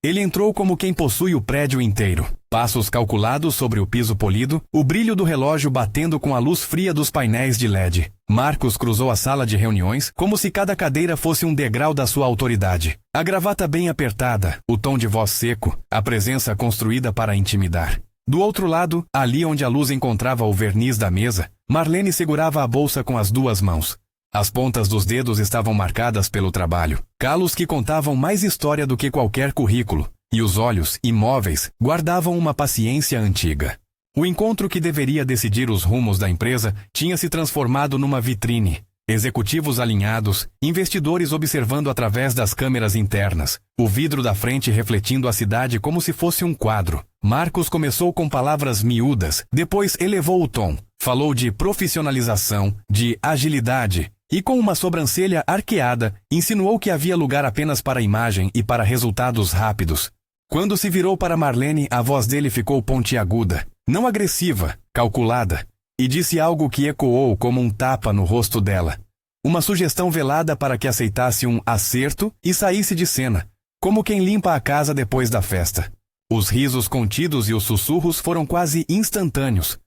Ele entrou como quem possui o prédio inteiro. Passos calculados sobre o piso polido, o brilho do relógio batendo com a luz fria dos painéis de LED. Marcos cruzou a sala de reuniões como se cada cadeira fosse um degrau da sua autoridade. A gravata bem apertada, o tom de voz seco, a presença construída para intimidar. Do outro lado, ali onde a luz encontrava o verniz da mesa, Marlene segurava a bolsa com as duas mãos. As pontas dos dedos estavam marcadas pelo trabalho, calos que contavam mais história do que qualquer currículo, e os olhos, imóveis, guardavam uma paciência antiga. O encontro que deveria decidir os rumos da empresa tinha se transformado numa vitrine. Executivos alinhados, investidores observando através das câmeras internas, o vidro da frente refletindo a cidade como se fosse um quadro. Marcos começou com palavras miúdas, depois elevou o tom. Falou de profissionalização, de agilidade, e com uma sobrancelha arqueada, insinuou que havia lugar apenas para imagem e para resultados rápidos. Quando se virou para Marlene, a voz dele ficou pontiaguda, não agressiva, calculada, e disse algo que ecoou como um tapa no rosto dela. Uma sugestão velada para que aceitasse um acerto e saísse de cena, como quem limpa a casa depois da festa. Os risos contidos e os sussurros foram quase instantâneos.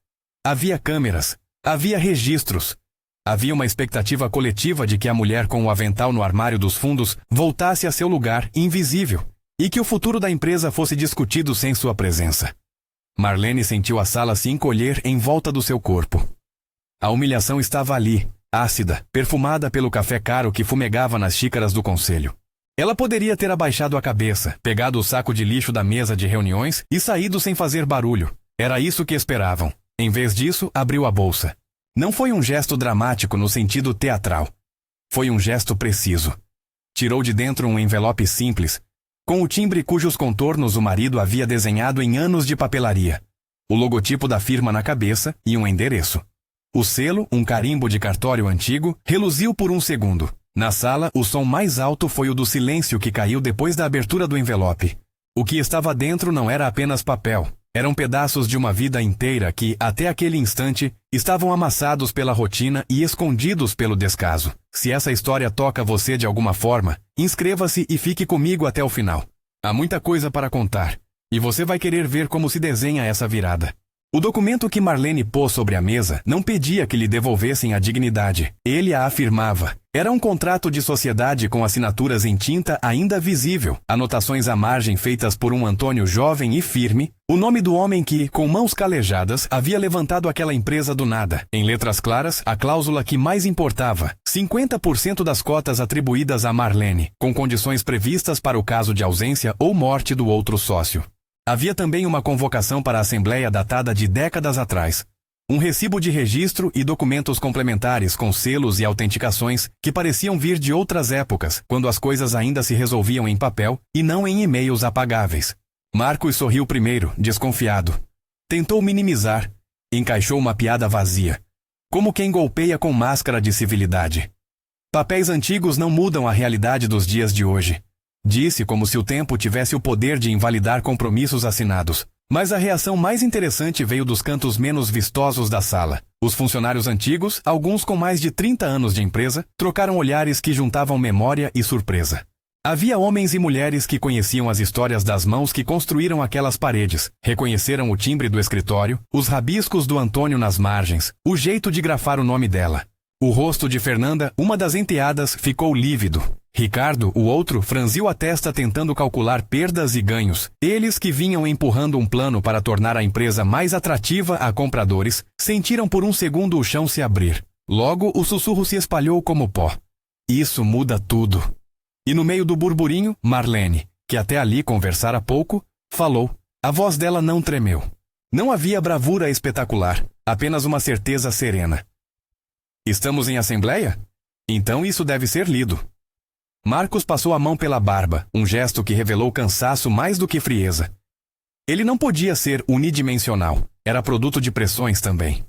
Havia câmeras, havia registros. Havia uma expectativa coletiva de que a mulher com o avental no armário dos fundos voltasse a seu lugar invisível e que o futuro da empresa fosse discutido sem sua presença. Marlene sentiu a sala se encolher em volta do seu corpo. A humilhação estava ali, ácida, perfumada pelo café caro que fumegava nas xícaras do conselho. Ela poderia ter abaixado a cabeça, pegado o saco de lixo da mesa de reuniões e saído sem fazer barulho. Era isso que esperavam. Em vez disso, abriu a bolsa. Não foi um gesto dramático no sentido teatral. Foi um gesto preciso. Tirou de dentro um envelope simples, com o timbre cujos contornos o marido havia desenhado em anos de papelaria. O logotipo da firma na cabeça e um endereço. O selo, um carimbo de cartório antigo, reluziu por um segundo. Na sala, o som mais alto foi o do silêncio que caiu depois da abertura do envelope. O que estava dentro não era apenas papel. Eram pedaços de uma vida inteira que, até aquele instante, estavam amassados pela rotina e escondidos pelo descaso. Se essa história toca você de alguma forma, inscreva-se e fique comigo até o final. Há muita coisa para contar, e você vai querer ver como se desenha essa virada. O documento que Marlene pôs sobre a mesa não pedia que lhe devolvessem a dignidade. Ele a afirmava. Era um contrato de sociedade com assinaturas em tinta ainda visível, anotações à margem feitas por um Antônio jovem e firme, o nome do homem que, com mãos calejadas, havia levantado aquela empresa do nada. Em letras claras, a cláusula que mais importava, 50% das cotas atribuídas a Marlene, com condições previstas para o caso de ausência ou morte do outro sócio. Havia também uma convocação para a Assembleia datada de décadas atrás. Um recibo de registro e documentos complementares com selos e autenticações que pareciam vir de outras épocas, quando as coisas ainda se resolviam em papel e não em e-mails apagáveis. Marcos sorriu primeiro, desconfiado. Tentou minimizar. Encaixou uma piada vazia. Como quem golpeia com máscara de civilidade. Papéis antigos não mudam a realidade dos dias de hoje. Disse como se o tempo tivesse o poder de invalidar compromissos assinados. Mas a reação mais interessante veio dos cantos menos vistosos da sala. Os funcionários antigos, alguns com mais de 30 anos de empresa, trocaram olhares que juntavam memória e surpresa. Havia homens e mulheres que conheciam as histórias das mãos que construíram aquelas paredes, reconheceram o timbre do escritório, os rabiscos do Antônio nas margens, o jeito de grafar o nome dela. O rosto de Fernanda, uma das enteadas, ficou lívido. Ricardo, o outro, franziu a testa tentando calcular perdas e ganhos. Eles que vinham empurrando um plano para tornar a empresa mais atrativa a compradores, sentiram por um segundo o chão se abrir. Logo, o sussurro se espalhou como pó. Isso muda tudo. E no meio do burburinho, Marlene, que até ali conversara pouco, falou. A voz dela não tremeu. Não havia bravura espetacular, apenas uma certeza serena. Estamos em assembleia? Então isso deve ser lido. Marcos passou a mão pela barba, um gesto que revelou cansaço mais do que frieza. Ele não podia ser unidimensional, era produto de pressões também.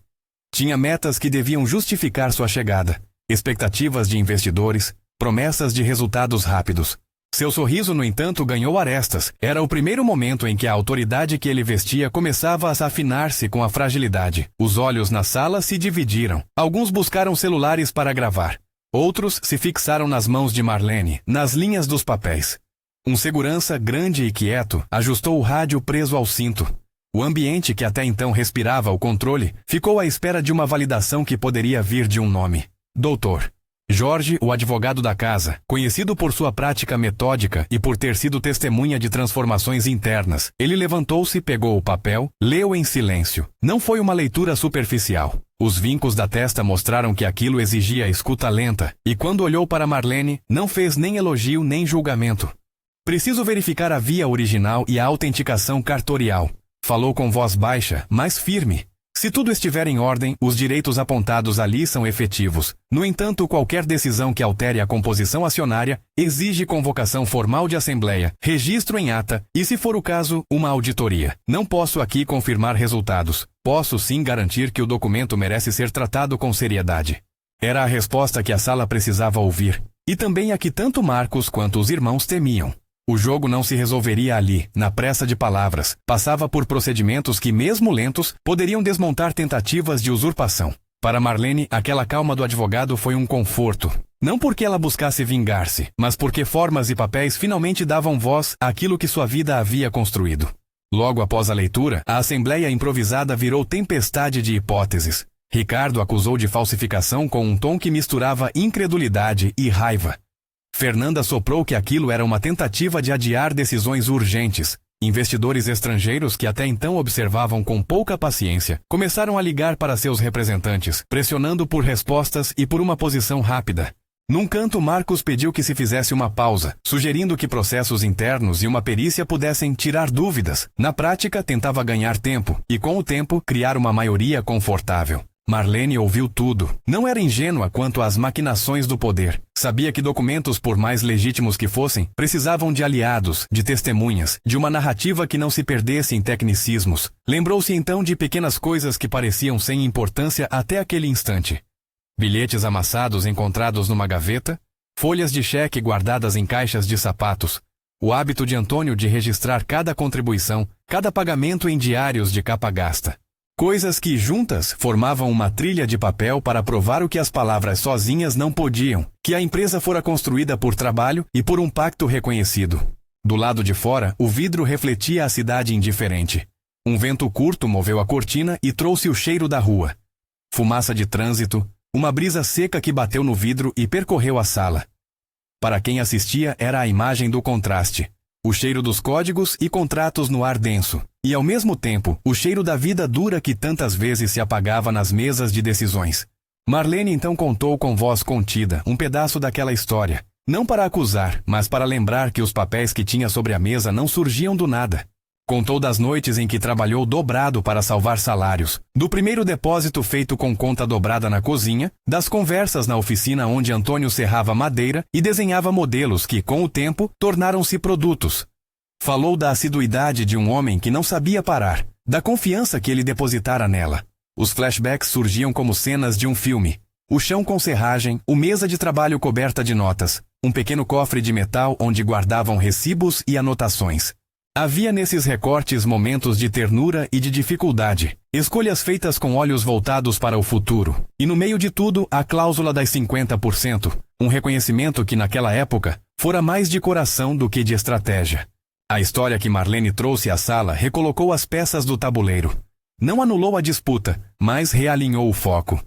Tinha metas que deviam justificar sua chegada, expectativas de investidores, promessas de resultados rápidos. Seu sorriso, no entanto, ganhou arestas. Era o primeiro momento em que a autoridade que ele vestia começava a afinar-se com a fragilidade. Os olhos na sala se dividiram. Alguns buscaram celulares para gravar. Outros se fixaram nas mãos de Marlene, nas linhas dos papéis. Um segurança grande e quieto ajustou o rádio preso ao cinto. O ambiente que até então respirava o controle ficou à espera de uma validação que poderia vir de um nome. Doutor Jorge, o advogado da casa, conhecido por sua prática metódica e por ter sido testemunha de transformações internas. Ele levantou-se, pegou o papel, leu em silêncio. Não foi uma leitura superficial. Os vincos da testa mostraram que aquilo exigia escuta lenta, e quando olhou para Marlene, não fez nem elogio nem julgamento. Preciso verificar a via original e a autenticação cartorial. Falou com voz baixa, mas firme. Se tudo estiver em ordem, os direitos apontados ali são efetivos. No entanto, qualquer decisão que altere a composição acionária exige convocação formal de assembleia, registro em ata e, se for o caso, uma auditoria. Não posso aqui confirmar resultados. Posso sim garantir que o documento merece ser tratado com seriedade. Era a resposta que a sala precisava ouvir, e também a que tanto Marcos quanto os irmãos temiam. O jogo não se resolveria ali, na pressa de palavras. Passava por procedimentos que, mesmo lentos, poderiam desmontar tentativas de usurpação. Para Marlene, aquela calma do advogado foi um conforto. Não porque ela buscasse vingar-se, mas porque formas e papéis finalmente davam voz àquilo que sua vida havia construído. Logo após a leitura, a assembleia improvisada virou tempestade de hipóteses. Ricardo acusou de falsificação com um tom que misturava incredulidade e raiva. Fernanda soprou que aquilo era uma tentativa de adiar decisões urgentes. Investidores estrangeiros que até então observavam com pouca paciência começaram a ligar para seus representantes, pressionando por respostas e por uma posição rápida. Num canto, Marcos pediu que se fizesse uma pausa, sugerindo que processos internos e uma perícia pudessem tirar dúvidas. Na prática, tentava ganhar tempo e, com o tempo, criar uma maioria confortável. Marlene ouviu tudo. Não era ingênua quanto às maquinações do poder. Sabia que documentos, por mais legítimos que fossem, precisavam de aliados, de testemunhas, de uma narrativa que não se perdesse em tecnicismos. Lembrou-se então de pequenas coisas que pareciam sem importância até aquele instante. Bilhetes amassados encontrados numa gaveta, folhas de cheque guardadas em caixas de sapatos, o hábito de Antônio de registrar cada contribuição, cada pagamento em diários de capa gasta. Coisas que, juntas, formavam uma trilha de papel para provar o que as palavras sozinhas não podiam, que a empresa fora construída por trabalho e por um pacto reconhecido. Do lado de fora, o vidro refletia a cidade indiferente. Um vento curto moveu a cortina e trouxe o cheiro da rua. Fumaça de trânsito, uma brisa seca que bateu no vidro e percorreu a sala. Para quem assistia, era a imagem do contraste. O cheiro dos códigos e contratos no ar denso. E, ao mesmo tempo, o cheiro da vida dura que tantas vezes se apagava nas mesas de decisões. Marlene então contou com voz contida um pedaço daquela história. Não para acusar, mas para lembrar que os papéis que tinha sobre a mesa não surgiam do nada. Contou das noites em que trabalhou dobrado para salvar salários, do primeiro depósito feito com conta dobrada na cozinha, das conversas na oficina onde Antônio serrava madeira e desenhava modelos que, com o tempo, tornaram-se produtos. Falou da assiduidade de um homem que não sabia parar, da confiança que ele depositara nela. Os flashbacks surgiam como cenas de um filme. O chão com serragem, o mesa de trabalho coberta de notas, um pequeno cofre de metal onde guardavam recibos e anotações. Havia nesses recortes momentos de ternura e de dificuldade, escolhas feitas com olhos voltados para o futuro. E no meio de tudo, a cláusula das 50%, um reconhecimento que naquela época fora mais de coração do que de estratégia. A história que Marlene trouxe à sala recolocou as peças do tabuleiro. Não anulou a disputa, mas realinhou o foco.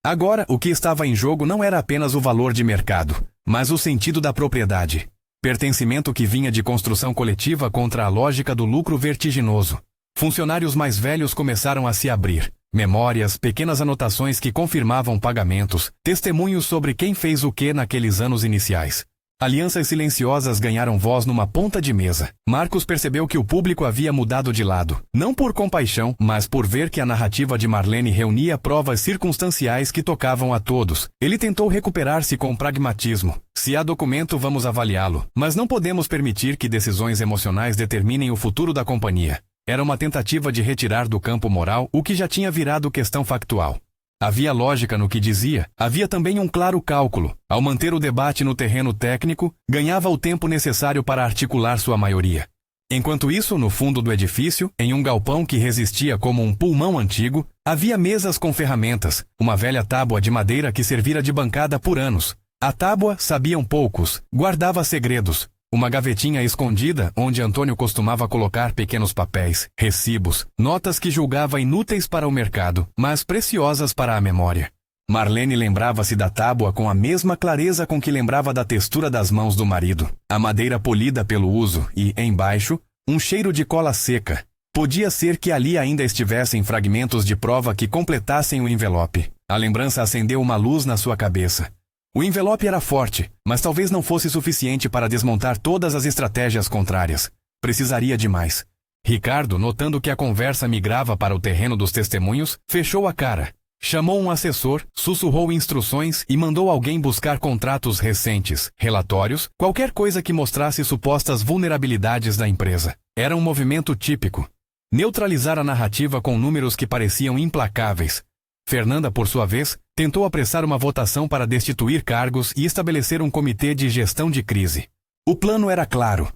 Agora, o que estava em jogo não era apenas o valor de mercado, mas o sentido da propriedade. Pertencimento que vinha de construção coletiva contra a lógica do lucro vertiginoso. Funcionários mais velhos começaram a se abrir. Memórias, pequenas anotações que confirmavam pagamentos, testemunhos sobre quem fez o que naqueles anos iniciais. Alianças silenciosas ganharam voz numa ponta de mesa. Marcos percebeu que o público havia mudado de lado. Não por compaixão, mas por ver que a narrativa de Marlene reunia provas circunstanciais que tocavam a todos. Ele tentou recuperar-se com pragmatismo. Se há documento, vamos avaliá-lo. Mas não podemos permitir que decisões emocionais determinem o futuro da companhia. Era uma tentativa de retirar do campo moral o que já tinha virado questão factual. Havia lógica no que dizia, havia também um claro cálculo. Ao manter o debate no terreno técnico, ganhava o tempo necessário para articular sua maioria. Enquanto isso, no fundo do edifício, em um galpão que resistia como um pulmão antigo, havia mesas com ferramentas, uma velha tábua de madeira que servira de bancada por anos. A tábua, sabiam poucos, guardava segredos. Uma gavetinha escondida onde Antônio costumava colocar pequenos papéis, recibos, notas que julgava inúteis para o mercado, mas preciosas para a memória. Marlene lembrava-se da tábua com a mesma clareza com que lembrava da textura das mãos do marido, a madeira polida pelo uso e, embaixo, um cheiro de cola seca. Podia ser que ali ainda estivessem fragmentos de prova que completassem o envelope. A lembrança acendeu uma luz na sua cabeça. O envelope era forte, mas talvez não fosse suficiente para desmontar todas as estratégias contrárias. Precisaria de mais. Ricardo, notando que a conversa migrava para o terreno dos testemunhos, fechou a cara. Chamou um assessor, sussurrou instruções e mandou alguém buscar contratos recentes, relatórios, qualquer coisa que mostrasse supostas vulnerabilidades da empresa. Era um movimento típico. Neutralizar a narrativa com números que pareciam implacáveis. Fernanda, por sua vez, tentou apressar uma votação para destituir cargos e estabelecer um comitê de gestão de crise. O plano era claro.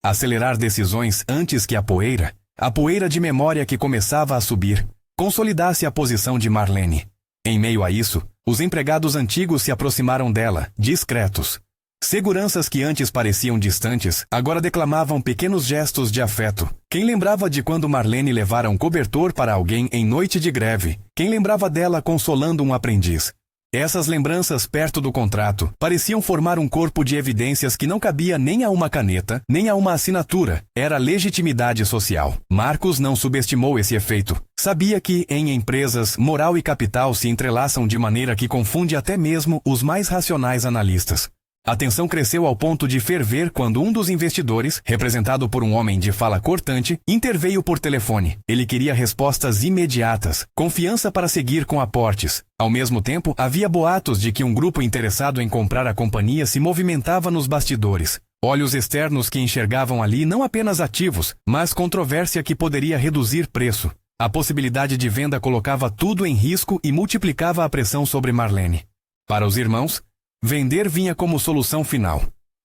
Acelerar decisões antes que a poeira de memória que começava a subir, consolidasse a posição de Marlene. Em meio a isso, os empregados antigos se aproximaram dela, discretos. Seguranças que antes pareciam distantes, agora declamavam pequenos gestos de afeto. Quem lembrava de quando Marlene levara um cobertor para alguém em noite de greve? Quem lembrava dela consolando um aprendiz? Essas lembranças perto do contrato pareciam formar um corpo de evidências que não cabia nem a uma caneta, nem a uma assinatura. Era legitimidade social. Marcos não subestimou esse efeito. Sabia que, em empresas, moral e capital se entrelaçam de maneira que confunde até mesmo os mais racionais analistas. A tensão cresceu ao ponto de ferver quando um dos investidores, representado por um homem de fala cortante, interveio por telefone. Ele queria respostas imediatas, confiança para seguir com aportes. Ao mesmo tempo, havia boatos de que um grupo interessado em comprar a companhia se movimentava nos bastidores. Olhos externos que enxergavam ali não apenas ativos, mas controvérsia que poderia reduzir preço. A possibilidade de venda colocava tudo em risco e multiplicava a pressão sobre Marlene. Para os irmãos, vender vinha como solução final.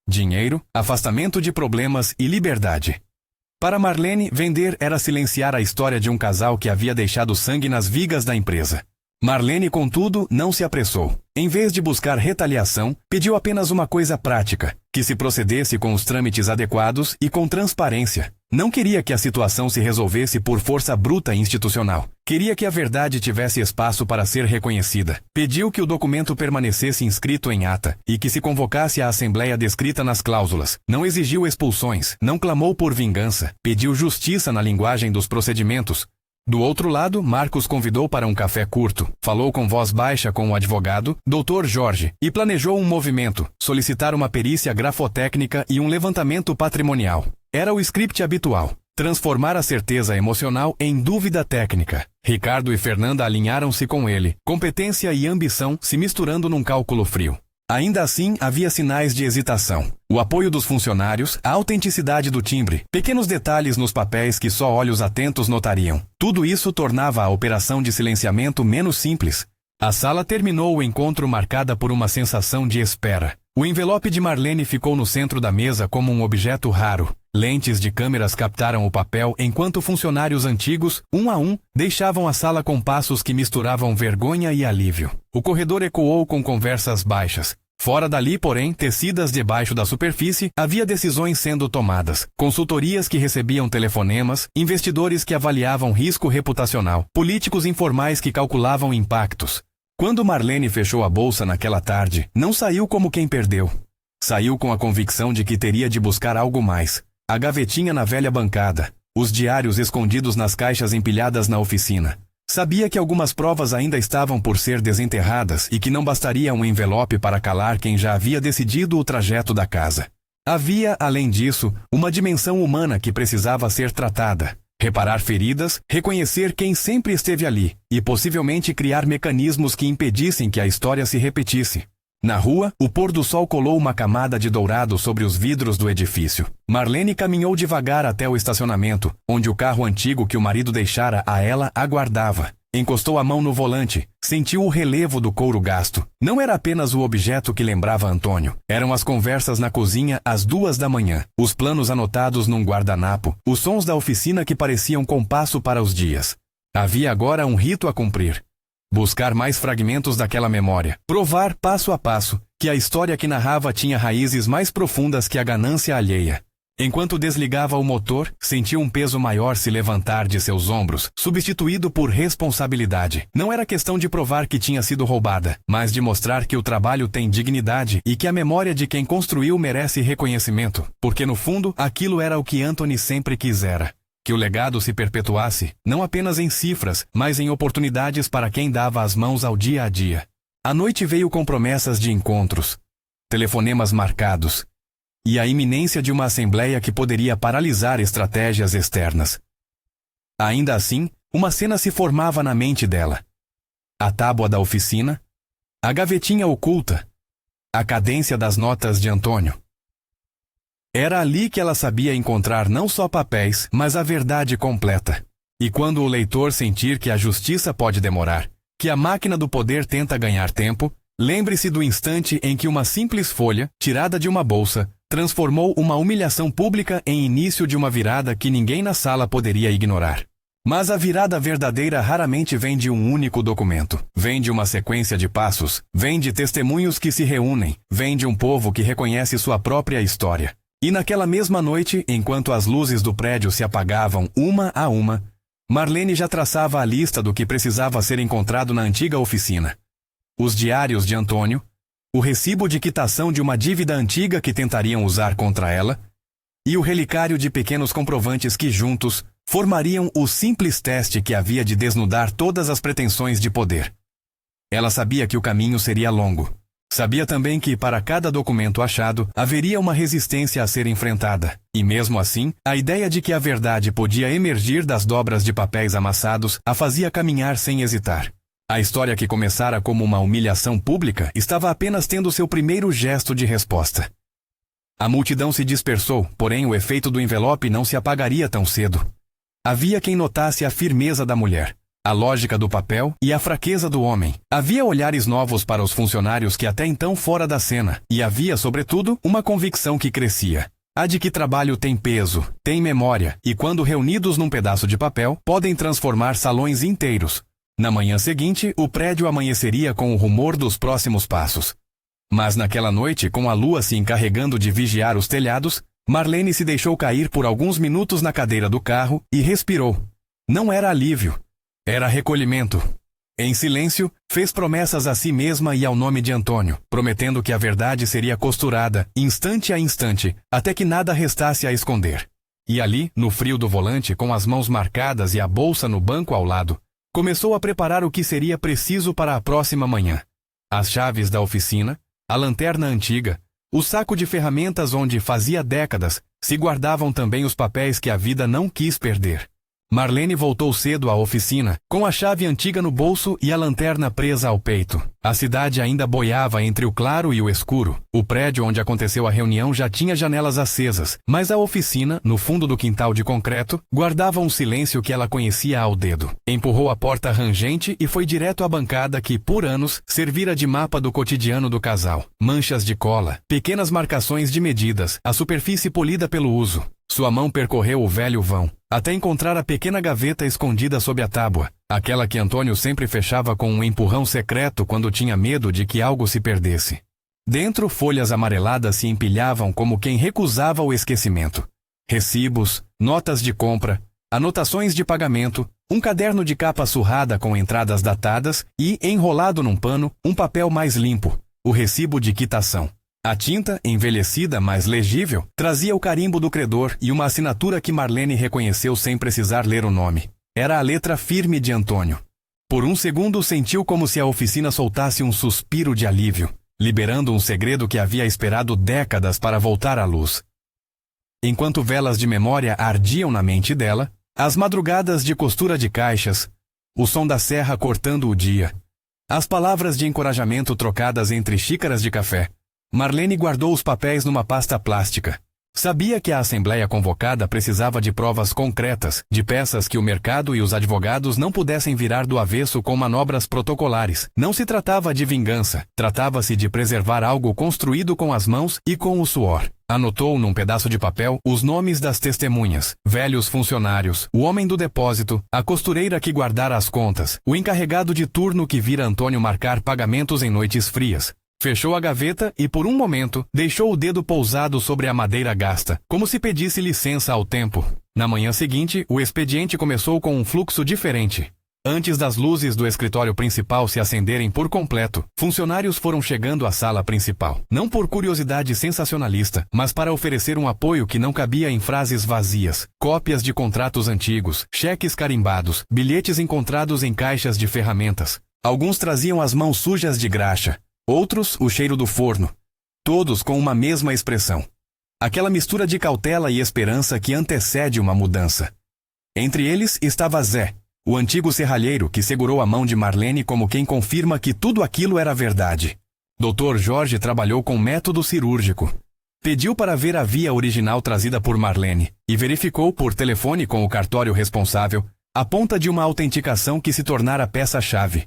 Dinheiro, afastamento de problemas e liberdade. Para Marlene, vender era silenciar a história de um casal que havia deixado sangue nas vigas da empresa. Marlene, contudo, não se apressou. Em vez de buscar retaliação, pediu apenas uma coisa prática, que se procedesse com os trâmites adequados e com transparência. Não queria que a situação se resolvesse por força bruta institucional. Queria que a verdade tivesse espaço para ser reconhecida. Pediu que o documento permanecesse inscrito em ata e que se convocasse a assembleia descrita nas cláusulas. Não exigiu expulsões, não clamou por vingança, pediu justiça na linguagem dos procedimentos. Do outro lado, Marcos convidou para um café curto, falou com voz baixa com o advogado, Dr. Jorge, e planejou um movimento, solicitar uma perícia grafotécnica e um levantamento patrimonial. Era o script habitual, transformar a certeza emocional em dúvida técnica. Ricardo e Fernanda alinharam-se com ele, competência e ambição se misturando num cálculo frio. Ainda assim, havia sinais de hesitação. O apoio dos funcionários, a autenticidade do timbre, pequenos detalhes nos papéis que só olhos atentos notariam. Tudo isso tornava a operação de silenciamento menos simples. A sala terminou o encontro marcada por uma sensação de espera. O envelope de Marlene ficou no centro da mesa como um objeto raro. Lentes de câmeras captaram o papel enquanto funcionários antigos, um a um, deixavam a sala com passos que misturavam vergonha e alívio. O corredor ecoou com conversas baixas. Fora dali, porém, tecidas debaixo da superfície, havia decisões sendo tomadas, consultorias que recebiam telefonemas, investidores que avaliavam risco reputacional, políticos informais que calculavam impactos. Quando Marlene fechou a bolsa naquela tarde, não saiu como quem perdeu. Saiu com a convicção de que teria de buscar algo mais. A gavetinha na velha bancada, os diários escondidos nas caixas empilhadas na oficina. Sabia que algumas provas ainda estavam por ser desenterradas e que não bastaria um envelope para calar quem já havia decidido o trajeto da casa. Havia, além disso, uma dimensão humana que precisava ser tratada. Reparar feridas, reconhecer quem sempre esteve ali e possivelmente criar mecanismos que impedissem que a história se repetisse. Na rua, o pôr do sol colou uma camada de dourado sobre os vidros do edifício. Marlene caminhou devagar até o estacionamento, onde o carro antigo que o marido deixara a ela aguardava. Encostou a mão no volante, sentiu o relevo do couro gasto. Não era apenas o objeto que lembrava Antônio. Eram as conversas na cozinha às 2 da manhã, os planos anotados num guardanapo, os sons da oficina que pareciam compasso para os dias. Havia agora um rito a cumprir. Buscar mais fragmentos daquela memória. Provar passo a passo que a história que narrava tinha raízes mais profundas que a ganância alheia. Enquanto desligava o motor, sentiu um peso maior se levantar de seus ombros, substituído por responsabilidade. Não era questão de provar que tinha sido roubada, mas de mostrar que o trabalho tem dignidade e que a memória de quem construiu merece reconhecimento, porque no fundo aquilo era o que Anthony sempre quisera. Que o legado se perpetuasse, não apenas em cifras, mas em oportunidades para quem dava as mãos ao dia a dia. A noite veio com promessas de encontros, telefonemas marcados, e a iminência de uma assembleia que poderia paralisar estratégias externas. Ainda assim, uma cena se formava na mente dela. A tábua da oficina, a gavetinha oculta, a cadência das notas de Antônio. Era ali que ela sabia encontrar não só papéis, mas a verdade completa. E quando o leitor sentir que a justiça pode demorar, que a máquina do poder tenta ganhar tempo, lembre-se do instante em que uma simples folha, tirada de uma bolsa, transformou uma humilhação pública em início de uma virada que ninguém na sala poderia ignorar. Mas a virada verdadeira raramente vem de um único documento. Vem de uma sequência de passos, vem de testemunhos que se reúnem, vem de um povo que reconhece sua própria história. E naquela mesma noite, enquanto as luzes do prédio se apagavam uma a uma, Marlene já traçava a lista do que precisava ser encontrado na antiga oficina. Os diários de Antônio, o recibo de quitação de uma dívida antiga que tentariam usar contra ela, e o relicário de pequenos comprovantes que juntos formariam o simples teste que havia de desnudar todas as pretensões de poder. Ela sabia que o caminho seria longo. Sabia também que, para cada documento achado, haveria uma resistência a ser enfrentada. E mesmo assim, a ideia de que a verdade podia emergir das dobras de papéis amassados a fazia caminhar sem hesitar. A história que começara como uma humilhação pública estava apenas tendo seu primeiro gesto de resposta. A multidão se dispersou, porém o efeito do envelope não se apagaria tão cedo. Havia quem notasse a firmeza da mulher, a lógica do papel e a fraqueza do homem. Havia olhares novos para os funcionários que até então fora da cena, e havia, sobretudo, uma convicção que crescia. A de que trabalho tem peso, tem memória, e quando reunidos num pedaço de papel, podem transformar salões inteiros. Na manhã seguinte, o prédio amanheceria com o rumor dos próximos passos. Mas naquela noite, com a lua se encarregando de vigiar os telhados, Marlene se deixou cair por alguns minutos na cadeira do carro e respirou. Não era alívio. Era recolhimento. Em silêncio, fez promessas a si mesma e ao nome de Antônio, prometendo que a verdade seria costurada, instante a instante, até que nada restasse a esconder. E ali, no frio do volante, com as mãos marcadas e a bolsa no banco ao lado, começou a preparar o que seria preciso para a próxima manhã. As chaves da oficina, a lanterna antiga, o saco de ferramentas onde, fazia décadas, se guardavam também os papéis que a vida não quis perder. Marlene voltou cedo à oficina, com a chave antiga no bolso e a lanterna presa ao peito. A cidade ainda boiava entre o claro e o escuro. O prédio onde aconteceu a reunião já tinha janelas acesas, mas a oficina, no fundo do quintal de concreto, guardava um silêncio que ela conhecia ao dedo. Empurrou a porta rangente e foi direto à bancada que, por anos, servira de mapa do cotidiano do casal. Manchas de cola, pequenas marcações de medidas, a superfície polida pelo uso. Sua mão percorreu o velho vão, até encontrar a pequena gaveta escondida sob a tábua, aquela que Antônio sempre fechava com um empurrão secreto quando tinha medo de que algo se perdesse. Dentro, folhas amareladas se empilhavam como quem recusava o esquecimento. Recibos, notas de compra, anotações de pagamento, um caderno de capa surrada com entradas datadas e, enrolado num pano, um papel mais limpo, o recibo de quitação. A tinta, envelhecida, mas legível, trazia o carimbo do credor e uma assinatura que Marlene reconheceu sem precisar ler o nome. Era a letra firme de Antônio. Por um segundo sentiu como se a oficina soltasse um suspiro de alívio, liberando um segredo que havia esperado décadas para voltar à luz. Enquanto velas de memória ardiam na mente dela, as madrugadas de costura de caixas, o som da serra cortando o dia, as palavras de encorajamento trocadas entre xícaras de café, Marlene guardou os papéis numa pasta plástica. Sabia que a assembleia convocada precisava de provas concretas, de peças que o mercado e os advogados não pudessem virar do avesso com manobras protocolares. Não se tratava de vingança, tratava-se de preservar algo construído com as mãos e com o suor. Anotou num pedaço de papel os nomes das testemunhas, velhos funcionários, o homem do depósito, a costureira que guardara as contas, o encarregado de turno que vira Antônio marcar pagamentos em noites frias. Fechou a gaveta e, por um momento, deixou o dedo pousado sobre a madeira gasta, como se pedisse licença ao tempo. Na manhã seguinte, o expediente começou com um fluxo diferente. Antes das luzes do escritório principal se acenderem por completo, funcionários foram chegando à sala principal. Não por curiosidade sensacionalista, mas para oferecer um apoio que não cabia em frases vazias. Cópias de contratos antigos, cheques carimbados, bilhetes encontrados em caixas de ferramentas. Alguns traziam as mãos sujas de graxa, outros o cheiro do forno. Todos com uma mesma expressão. Aquela mistura de cautela e esperança que antecede uma mudança. Entre eles estava Zé, o antigo serralheiro que segurou a mão de Marlene como quem confirma que tudo aquilo era verdade. Dr. Jorge trabalhou com método cirúrgico. Pediu para ver a via original trazida por Marlene e verificou por telefone com o cartório responsável a ponta de uma autenticação que se tornara peça-chave.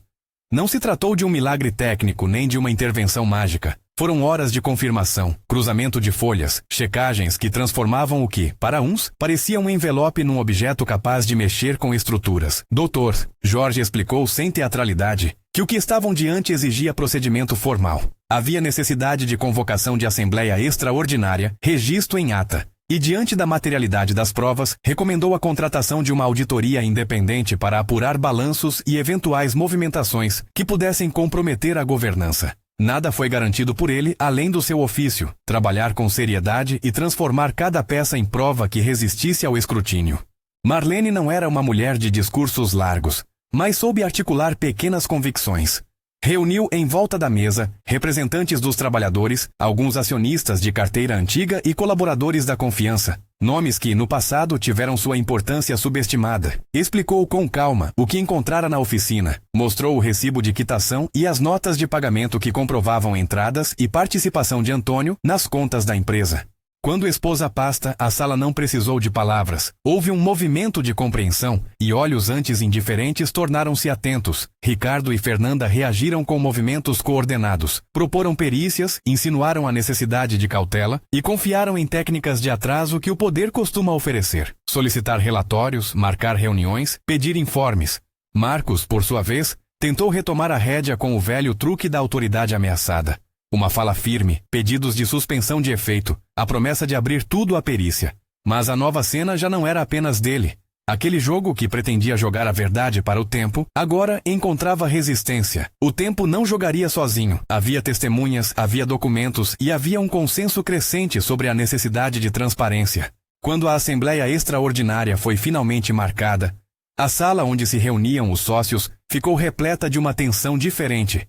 Não se tratou de um milagre técnico nem de uma intervenção mágica. Foram horas de confirmação, cruzamento de folhas, checagens que transformavam o que, para uns, parecia um envelope num objeto capaz de mexer com estruturas. Dr. Jorge explicou sem teatralidade que o que estavam diante exigia procedimento formal. Havia necessidade de convocação de assembleia extraordinária, registro em ata. E diante da materialidade das provas, recomendou a contratação de uma auditoria independente para apurar balanços e eventuais movimentações que pudessem comprometer a governança. Nada foi garantido por ele além do seu ofício, trabalhar com seriedade e transformar cada peça em prova que resistisse ao escrutínio. Marlene não era uma mulher de discursos largos, mas soube articular pequenas convicções. Reuniu em volta da mesa representantes dos trabalhadores, alguns acionistas de carteira antiga e colaboradores da confiança, nomes que, no passado, tiveram sua importância subestimada. Explicou com calma o que encontrara na oficina, mostrou o recibo de quitação e as notas de pagamento que comprovavam entradas e participação de Antônio nas contas da empresa. Quando expôs a pasta, a sala não precisou de palavras. Houve um movimento de compreensão e olhos antes indiferentes tornaram-se atentos. Ricardo e Fernanda reagiram com movimentos coordenados, proporam perícias, insinuaram a necessidade de cautela e confiaram em técnicas de atraso que o poder costuma oferecer. Solicitar relatórios, marcar reuniões, pedir informes. Marcos, por sua vez, tentou retomar a rédea com o velho truque da autoridade ameaçada. Uma fala firme, pedidos de suspensão de efeito, a promessa de abrir tudo à perícia. Mas a nova cena já não era apenas dele. Aquele jogo que pretendia jogar a verdade para o tempo, agora encontrava resistência. O tempo não jogaria sozinho. Havia testemunhas, havia documentos e havia um consenso crescente sobre a necessidade de transparência. Quando a Assembleia Extraordinária foi finalmente marcada, a sala onde se reuniam os sócios ficou repleta de uma tensão diferente.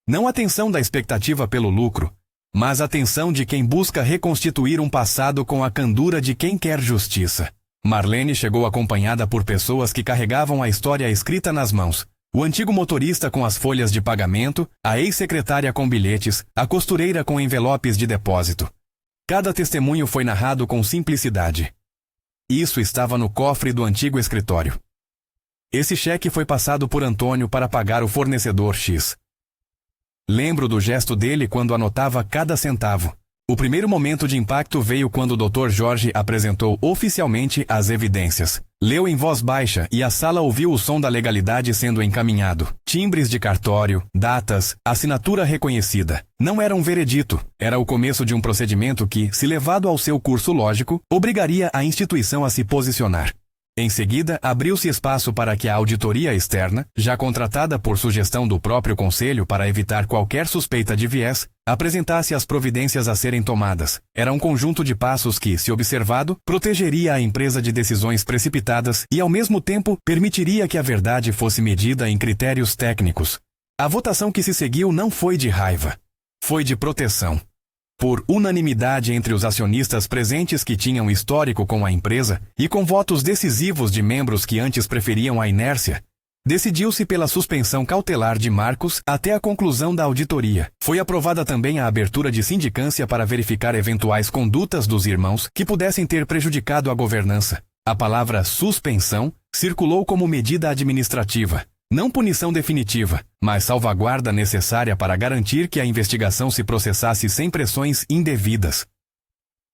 Não a tensão da expectativa pelo lucro, mas a tensão de quem busca reconstituir um passado com a candura de quem quer justiça. Marlene chegou acompanhada por pessoas que carregavam a história escrita nas mãos. O antigo motorista com as folhas de pagamento, a ex-secretária com bilhetes, a costureira com envelopes de depósito. Cada testemunho foi narrado com simplicidade. Isso estava no cofre do antigo escritório. Esse cheque foi passado por Antônio para pagar o fornecedor X. Lembro do gesto dele quando anotava cada centavo. O primeiro momento de impacto veio quando o Dr. Jorge apresentou oficialmente as evidências. Leu em voz baixa e a sala ouviu o som da legalidade sendo encaminhado. Timbres de cartório, datas, assinatura reconhecida. Não era um veredito, era o começo de um procedimento que, se levado ao seu curso lógico, obrigaria a instituição a se posicionar. Em seguida, abriu-se espaço para que a auditoria externa, já contratada por sugestão do próprio Conselho para evitar qualquer suspeita de viés, apresentasse as providências a serem tomadas. Era um conjunto de passos que, se observado, protegeria a empresa de decisões precipitadas e, ao mesmo tempo, permitiria que a verdade fosse medida em critérios técnicos. A votação que se seguiu não foi de raiva. Foi de proteção. Por unanimidade entre os acionistas presentes que tinham histórico com a empresa e com votos decisivos de membros que antes preferiam a inércia, decidiu-se pela suspensão cautelar de Marcos até a conclusão da auditoria. Foi aprovada também a abertura de sindicância para verificar eventuais condutas dos irmãos que pudessem ter prejudicado a governança. A palavra suspensão circulou como medida administrativa. Não punição definitiva, mas salvaguarda necessária para garantir que a investigação se processasse sem pressões indevidas.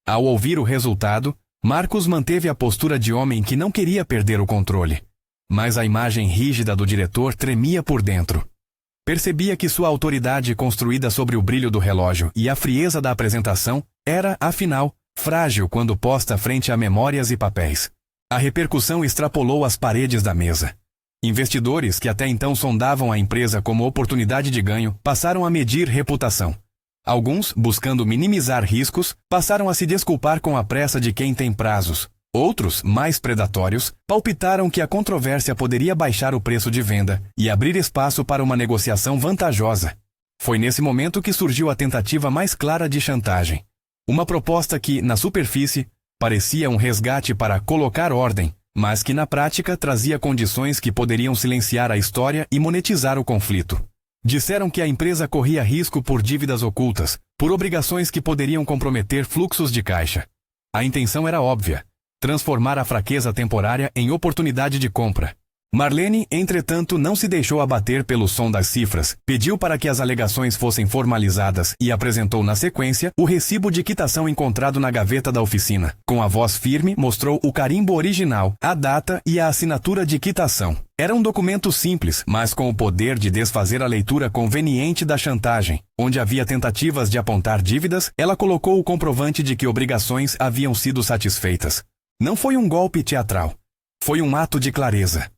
Ao ouvir o resultado, Marcos manteve a postura de homem que não queria perder o controle. Mas a imagem rígida do diretor tremia por dentro. percebia que sua autoridade construída sobre o brilho do relógio e a frieza da apresentação era, afinal, frágil quando posta frente a memórias e papéis. A repercussão extrapolou as paredes da mesa. Investidores que até então sondavam a empresa como oportunidade de ganho passaram a medir reputação. Alguns, buscando minimizar riscos, passaram a se desculpar com a pressa de quem tem prazos. Outros, mais predatórios, palpitaram que a controvérsia poderia baixar o preço de venda e abrir espaço para uma negociação vantajosa. Foi nesse momento que surgiu a tentativa mais clara de chantagem. Uma proposta que, na superfície, parecia um resgate para colocar ordem, mas que na prática trazia condições que poderiam silenciar a história e monetizar o conflito. Disseram que a empresa corria risco por dívidas ocultas, por obrigações que poderiam comprometer fluxos de caixa. A intenção era óbvia: transformar a fraqueza temporária em oportunidade de compra. Marlene, entretanto, não se deixou abater pelo som das cifras, pediu para que as alegações fossem formalizadas e apresentou na sequência o recibo de quitação encontrado na gaveta da oficina. Com a voz firme, mostrou o carimbo original, a data e a assinatura de quitação. Era um documento simples, mas com o poder de desfazer a leitura conveniente da chantagem. Onde havia tentativas de apontar dívidas, ela colocou o comprovante de que obrigações haviam sido satisfeitas. Não foi um golpe teatral. Foi um ato de clareza.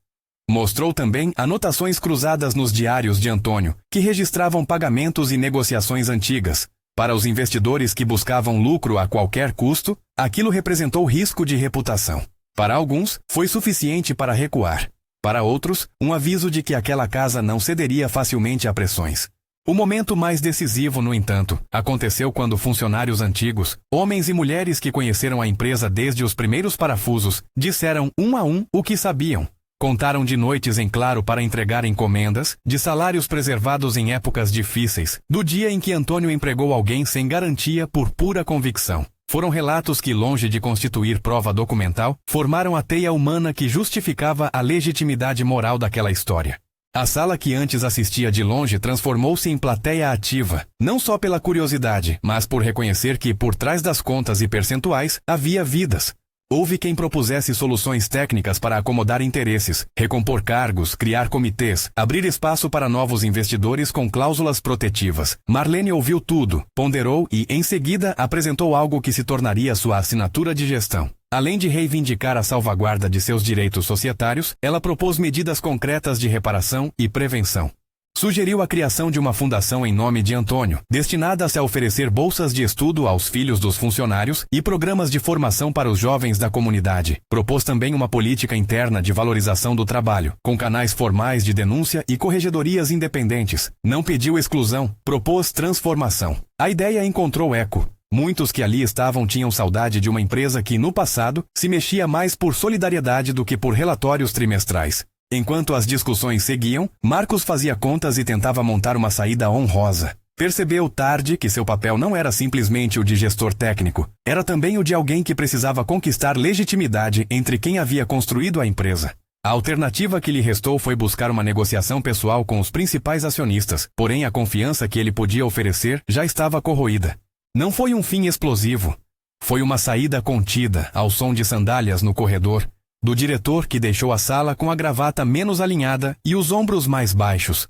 Mostrou também anotações cruzadas nos diários de Antônio, que registravam pagamentos e negociações antigas. Para os investidores que buscavam lucro a qualquer custo, aquilo representou risco de reputação. Para alguns, foi suficiente para recuar. Para outros, um aviso de que aquela casa não cederia facilmente a pressões. O momento mais decisivo, no entanto, aconteceu quando funcionários antigos, homens e mulheres que conheceram a empresa desde os primeiros parafusos, disseram um a um o que sabiam. Contaram de noites em claro para entregar encomendas, de salários preservados em épocas difíceis, do dia em que Antônio empregou alguém sem garantia por pura convicção. Foram relatos que, longe de constituir prova documental, formaram a teia humana que justificava a legitimidade moral daquela história. A sala que antes assistia de longe transformou-se em plateia ativa, não só pela curiosidade, mas por reconhecer que, por trás das contas e percentuais, havia vidas. Houve quem propusesse soluções técnicas para acomodar interesses, recompor cargos, criar comitês, abrir espaço para novos investidores com cláusulas protetivas. Marlene ouviu tudo, ponderou e, em seguida, apresentou algo que se tornaria sua assinatura de gestão. Além de reivindicar a salvaguarda de seus direitos societários, ela propôs medidas concretas de reparação e prevenção. Sugeriu a criação de uma fundação em nome de Antônio, destinada a se oferecer bolsas de estudo aos filhos dos funcionários e programas de formação para os jovens da comunidade. Propôs também uma política interna de valorização do trabalho, com canais formais de denúncia e corregedorias independentes. Não pediu exclusão, propôs transformação. A ideia encontrou eco. Muitos que ali estavam tinham saudade de uma empresa que, no passado, se mexia mais por solidariedade do que por relatórios trimestrais. Enquanto as discussões seguiam, Marcos fazia contas e tentava montar uma saída honrosa. Percebeu tarde que seu papel não era simplesmente o de gestor técnico, era também o de alguém que precisava conquistar legitimidade entre quem havia construído a empresa. A alternativa que lhe restou foi buscar uma negociação pessoal com os principais acionistas, porém a confiança que ele podia oferecer já estava corroída. Não foi um fim explosivo. Foi uma saída contida, ao som de sandálias no corredor, do diretor que deixou a sala com a gravata menos alinhada e os ombros mais baixos.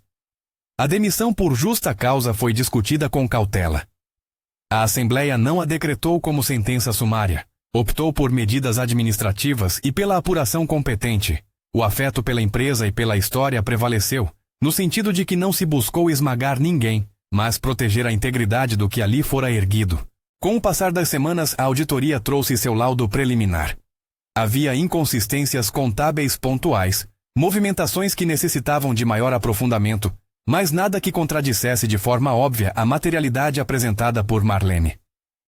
A demissão por justa causa foi discutida com cautela. A Assembleia não a decretou como sentença sumária. Optou por medidas administrativas e pela apuração competente. O afeto pela empresa e pela história prevaleceu, no sentido de que não se buscou esmagar ninguém, mas proteger a integridade do que ali fora erguido. Com o passar das semanas, a auditoria trouxe seu laudo preliminar. Havia inconsistências contábeis pontuais, movimentações que necessitavam de maior aprofundamento, mas nada que contradissesse de forma óbvia a materialidade apresentada por Marlene.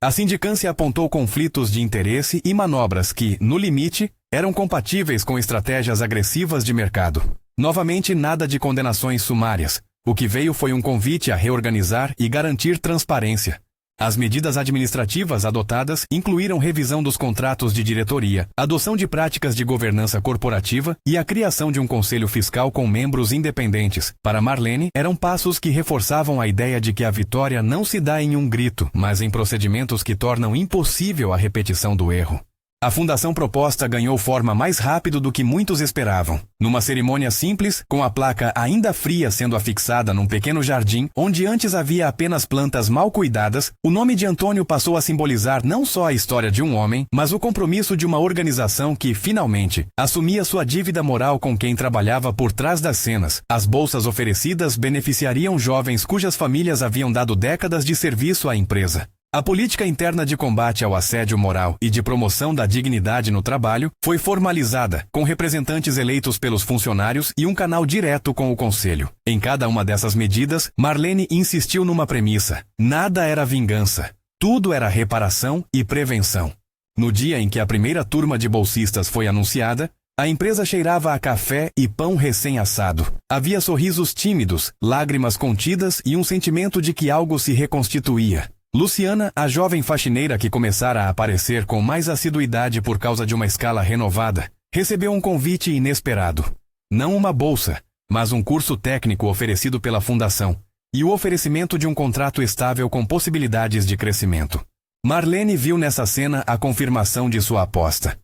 A sindicância apontou conflitos de interesse e manobras que, no limite, eram compatíveis com estratégias agressivas de mercado. Novamente, nada de condenações sumárias. O que veio foi um convite a reorganizar e garantir transparência. As medidas administrativas adotadas incluíram revisão dos contratos de diretoria, adoção de práticas de governança corporativa e a criação de um conselho fiscal com membros independentes. Para Marlene, eram passos que reforçavam a ideia de que a vitória não se dá em um grito, mas em procedimentos que tornam impossível a repetição do erro. A fundação proposta ganhou forma mais rápido do que muitos esperavam. Numa cerimônia simples, com a placa ainda fria sendo afixada num pequeno jardim, onde antes havia apenas plantas mal cuidadas, o nome de Antônio passou a simbolizar não só a história de um homem, mas o compromisso de uma organização que, finalmente, assumia sua dívida moral com quem trabalhava por trás das cenas. As bolsas oferecidas beneficiariam jovens cujas famílias haviam dado décadas de serviço à empresa. A política interna de combate ao assédio moral e de promoção da dignidade no trabalho foi formalizada, com representantes eleitos pelos funcionários e um canal direto com o conselho. Em cada uma dessas medidas, Marlene insistiu numa premissa: nada era vingança, tudo era reparação e prevenção. No dia em que a primeira turma de bolsistas foi anunciada, a empresa cheirava a café e pão recém-assado. Havia sorrisos tímidos, lágrimas contidas e um sentimento de que algo se reconstituía. Luciana, a jovem faxineira que começara a aparecer com mais assiduidade por causa de uma escala renovada, recebeu um convite inesperado. Não uma bolsa, mas um curso técnico oferecido pela fundação, e o oferecimento de um contrato estável com possibilidades de crescimento. Marlene viu nessa cena a confirmação de sua aposta.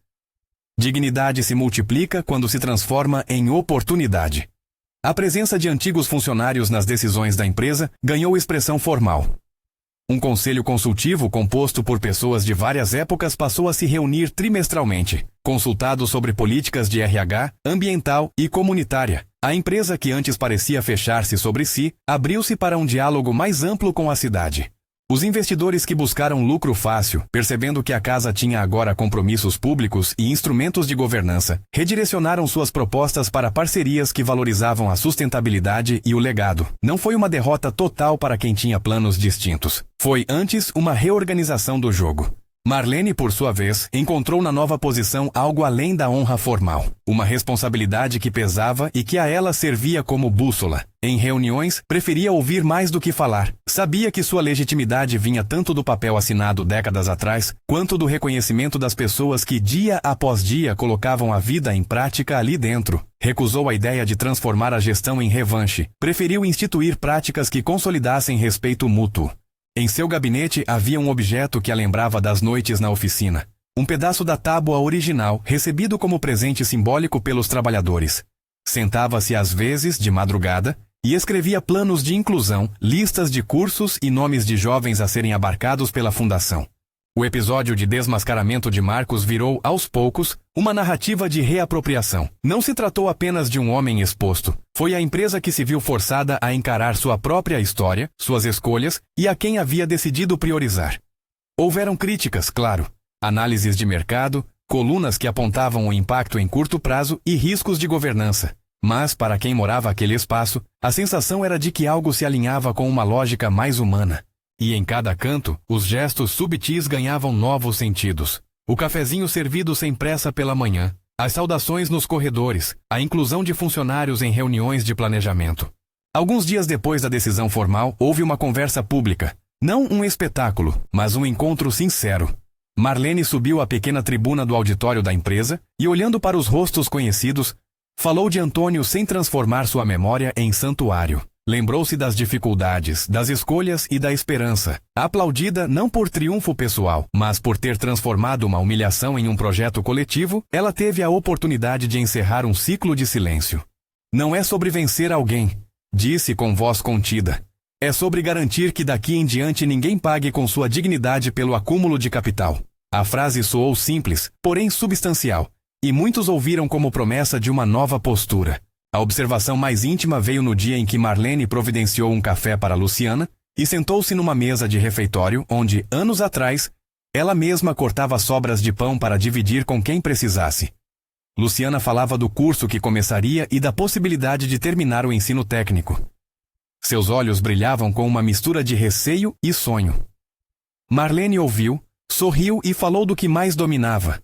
Dignidade se multiplica quando se transforma em oportunidade. A presença de antigos funcionários nas decisões da empresa ganhou expressão formal. Um conselho consultivo composto por pessoas de várias épocas passou a se reunir trimestralmente, consultado sobre políticas de RH, ambiental e comunitária. A empresa, que antes parecia fechar-se sobre si, abriu-se para um diálogo mais amplo com a cidade. Os investidores que buscaram lucro fácil, percebendo que a casa tinha agora compromissos públicos e instrumentos de governança, redirecionaram suas propostas para parcerias que valorizavam a sustentabilidade e o legado. Não foi uma derrota total para quem tinha planos distintos. Foi, antes, uma reorganização do jogo. Marlene, por sua vez, encontrou na nova posição algo além da honra formal. Uma responsabilidade que pesava e que a ela servia como bússola. Em reuniões, preferia ouvir mais do que falar. Sabia que sua legitimidade vinha tanto do papel assinado décadas atrás, quanto do reconhecimento das pessoas que dia após dia colocavam a vida em prática ali dentro. Recusou a ideia de transformar a gestão em revanche. Preferiu instituir práticas que consolidassem respeito mútuo. Em seu gabinete havia um objeto que a lembrava das noites na oficina. Um pedaço da tábua original, recebido como presente simbólico pelos trabalhadores. Sentava-se às vezes, de madrugada, e escrevia planos de inclusão, listas de cursos e nomes de jovens a serem abarcados pela fundação. O episódio de desmascaramento de Marcos virou, aos poucos, uma narrativa de reapropriação. Não se tratou apenas de um homem exposto. Foi a empresa que se viu forçada a encarar sua própria história, suas escolhas e a quem havia decidido priorizar. Houveram críticas, claro, análises de mercado, colunas que apontavam o impacto em curto prazo e riscos de governança. Mas, para quem morava aquele espaço, a sensação era de que algo se alinhava com uma lógica mais humana. E em cada canto, os gestos subtis ganhavam novos sentidos. O cafezinho servido sem pressa pela manhã, as saudações nos corredores, a inclusão de funcionários em reuniões de planejamento. Alguns dias depois da decisão formal, houve uma conversa pública. Não um espetáculo, mas um encontro sincero. Marlene subiu à pequena tribuna do auditório da empresa e, olhando para os rostos conhecidos, falou de Antônio sem transformar sua memória em santuário. Lembrou-se das dificuldades, das escolhas e da esperança, aplaudida não por triunfo pessoal, mas por ter transformado uma humilhação em um projeto coletivo. Ela teve a oportunidade de encerrar um ciclo de silêncio. Não é sobre vencer alguém, disse com voz contida. É sobre garantir que daqui em diante ninguém pague com sua dignidade pelo acúmulo de capital. A frase soou simples, porém substancial, e muitos ouviram como promessa de uma nova postura. A observação mais íntima veio no dia em que Marlene providenciou um café para Luciana e sentou-se numa mesa de refeitório onde, anos atrás, ela mesma cortava sobras de pão para dividir com quem precisasse. Luciana falava do curso que começaria e da possibilidade de terminar o ensino técnico. Seus olhos brilhavam com uma mistura de receio e sonho. Marlene ouviu, sorriu e falou do que mais dominava.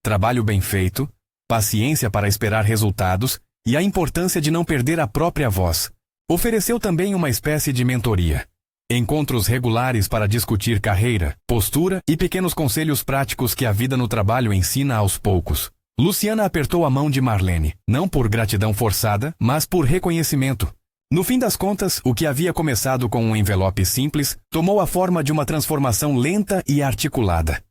Trabalho bem feito, paciência para esperar resultados e a importância de não perder a própria voz. Ofereceu também uma espécie de mentoria. Encontros regulares para discutir carreira, postura e pequenos conselhos práticos que a vida no trabalho ensina aos poucos. Luciana apertou a mão de Marlene, não por gratidão forçada, mas por reconhecimento. No fim das contas, o que havia começado com um envelope simples tomou a forma de uma transformação lenta e articulada.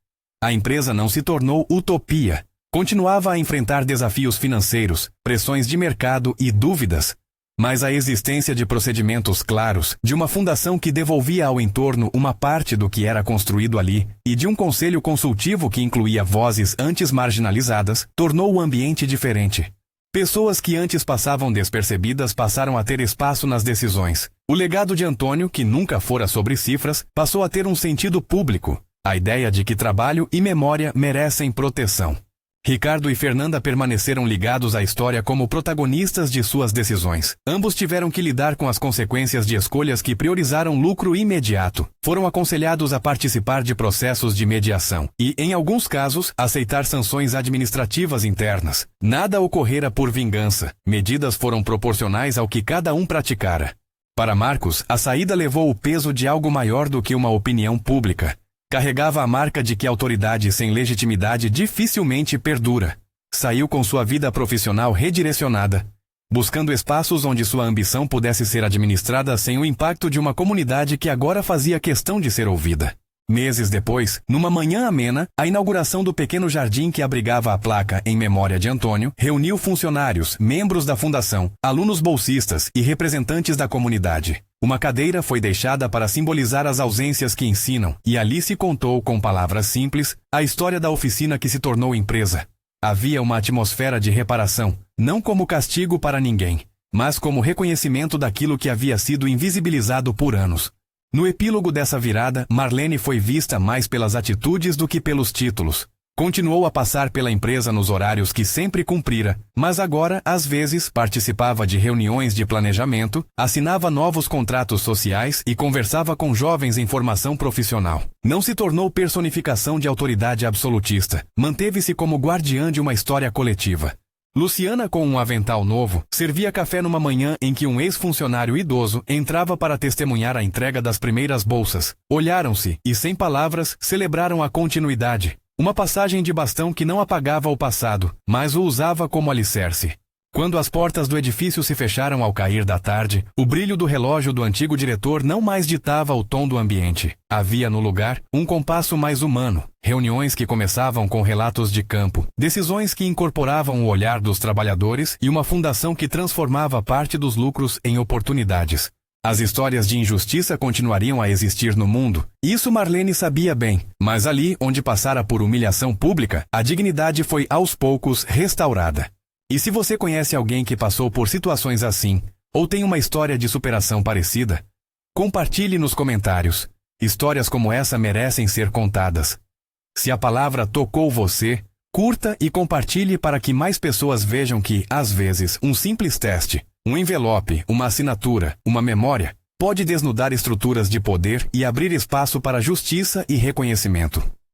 A empresa não se tornou utopia. Continuava a enfrentar desafios financeiros, pressões de mercado e dúvidas. Mas a existência de procedimentos claros, de uma fundação que devolvia ao entorno uma parte do que era construído ali, e de um conselho consultivo que incluía vozes antes marginalizadas, tornou o ambiente diferente. Pessoas que antes passavam despercebidas passaram a ter espaço nas decisões. O legado de Antônio, que nunca fora sobre cifras, passou a ter um sentido público. A ideia de que trabalho e memória merecem proteção. Ricardo e Fernanda permaneceram ligados à história como protagonistas de suas decisões. Ambos tiveram que lidar com as consequências de escolhas que priorizaram lucro imediato. Foram aconselhados a participar de processos de mediação e, em alguns casos, aceitar sanções administrativas internas. Nada ocorrera por vingança. Medidas foram proporcionais ao que cada um praticara. Para Marcos, a saída levou o peso de algo maior do que uma opinião pública. Carregava a marca de que autoridade sem legitimidade dificilmente perdura. Saiu com sua vida profissional redirecionada, buscando espaços onde sua ambição pudesse ser administrada sem o impacto de uma comunidade que agora fazia questão de ser ouvida. Meses depois, numa manhã amena, a inauguração do pequeno jardim que abrigava a placa em memória de Antônio reuniu funcionários, membros da fundação, alunos bolsistas e representantes da comunidade. Uma cadeira foi deixada para simbolizar as ausências que ensinam, e ali se contou, com palavras simples, a história da oficina que se tornou empresa. Havia uma atmosfera de reparação, não como castigo para ninguém, mas como reconhecimento daquilo que havia sido invisibilizado por anos. No epílogo dessa virada, Marlene foi vista mais pelas atitudes do que pelos títulos. Continuou a passar pela empresa nos horários que sempre cumprira, mas agora, às vezes, participava de reuniões de planejamento, assinava novos contratos sociais e conversava com jovens em formação profissional. Não se tornou personificação de autoridade absolutista, manteve-se como guardiã de uma história coletiva. Luciana, com um avental novo, servia café numa manhã em que um ex-funcionário idoso entrava para testemunhar a entrega das primeiras bolsas. Olharam-se e, sem palavras, celebraram a continuidade. Uma passagem de bastão que não apagava o passado, mas o usava como alicerce. Quando as portas do edifício se fecharam ao cair da tarde, o brilho do relógio do antigo diretor não mais ditava o tom do ambiente. Havia no lugar um compasso mais humano, reuniões que começavam com relatos de campo, decisões que incorporavam o olhar dos trabalhadores e uma fundação que transformava parte dos lucros em oportunidades. As histórias de injustiça continuariam a existir no mundo. Isso Marlene sabia bem, mas ali, onde passara por humilhação pública, a dignidade foi aos poucos restaurada. E se você conhece alguém que passou por situações assim, ou tem uma história de superação parecida, compartilhe nos comentários. Histórias como essa merecem ser contadas. Se a palavra tocou você, curta e compartilhe para que mais pessoas vejam que, às vezes, um simples teste, um envelope, uma assinatura, uma memória, pode desnudar estruturas de poder e abrir espaço para justiça e reconhecimento.